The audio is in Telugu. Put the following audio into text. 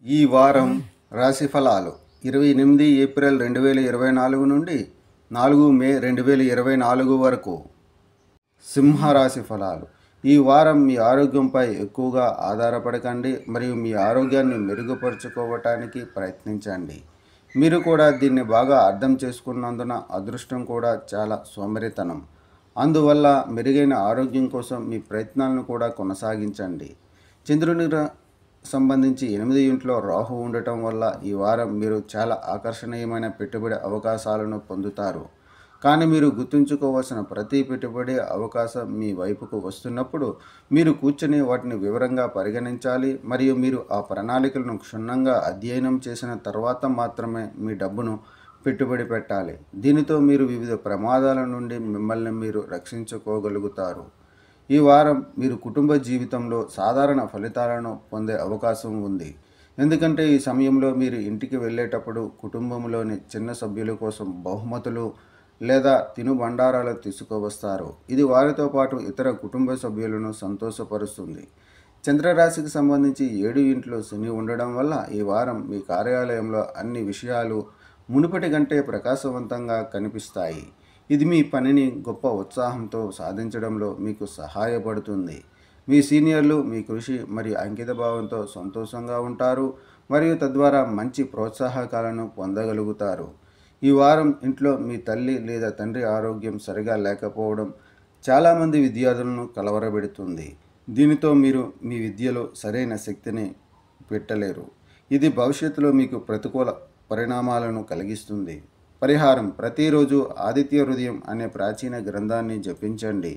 ఈ వారం రాశి ఫలాలు 28 ఏప్రిల్ 2024 నుండి 4 మే 2024 వరకు. సింహరాశి ఫలాలు. ఈ వారం మీ ఆరోగ్యంపై ఎక్కువగా ఆధారపడకండి మరియు మీ ఆరోగ్యాన్ని మెరుగుపరుచుకోవటానికి ప్రయత్నించండి. మీరు కూడా దీన్ని బాగా అర్థం చేసుకున్నందున అదృష్టం కూడా చాలా సోమరితనం. అందువల్ల మెరుగైన ఆరోగ్యం కోసం మీ ప్రయత్నాలను కూడా కొనసాగించండి. చంద్రుని సంబంధించి 8 ఇంట్లో రాహు ఉండటం వల్ల ఈ వారం మీరు చాలా ఆకర్షణీయమైన పెట్టుబడి అవకాశాలను పొందుతారు. కానీ మీరు గుర్తుంచుకోవాల్సిన ప్రతి పెట్టుబడి అవకాశం మీ వైపుకు వస్తున్నప్పుడు మీరు కూర్చొని వాటిని వివరంగా పరిగణించాలి మరియు మీరు ఆ ప్రణాళికలను క్షుణ్ణంగా అధ్యయనం చేసిన తర్వాత మాత్రమే మీ డబ్బును పెట్టుబడి పెట్టాలి. దీనితో మీరు వివిధ ప్రమాదాల నుండి మిమ్మల్ని మీరు రక్షించుకోగలుగుతారు. ఈ వారం మీరు కుటుంబ జీవితంలో సాధారణ ఫలితాలను పొందే అవకాశం ఉంది. ఎందుకంటే ఈ సమయంలో మీరు ఇంటికి వెళ్ళేటప్పుడు కుటుంబంలోని చిన్న సభ్యుల కోసం బహుమతులు లేదా తినుబండారాలు తీసుకువస్తారు. ఇది వారితో పాటు ఇతర కుటుంబ సభ్యులను సంతోషపరుస్తుంది. చంద్రరాశికి సంబంధించి 7 ఇంట్లో శని ఉండడం వల్ల ఈ వారం మీ కార్యాలయంలో అన్ని విషయాలు మునుపటి కంటే ప్రకాశవంతంగా కనిపిస్తాయి. ఇది మీ పనిని గొప్ప ఉత్సాహంతో సాధించడంలో మీకు సహాయపడుతుంది. మీ సీనియర్లు మీ కృషి మరియు అంకితభావంతో సంతోషంగా ఉంటారు మరియు తద్వారా మంచి ప్రోత్సాహకాలను పొందగలుగుతారు. ఈ వారం ఇంట్లో మీ తల్లి లేదా తండ్రి ఆరోగ్యం సరిగా లేకపోవడం చాలామంది విద్యార్థులను కలవరపెడుతుంది. దీనితో మీరు మీ విద్యలో సరైన శక్తిని పెట్టలేరు. ఇది భవిష్యత్తులో మీకు ప్రతికూల పరిణామాలను కలిగిస్తుంది. పరిహారం: ప్రతిరోజు ఆదిత్య హృదయం అనే ప్రాచీన గ్రంథాన్ని జపించండి.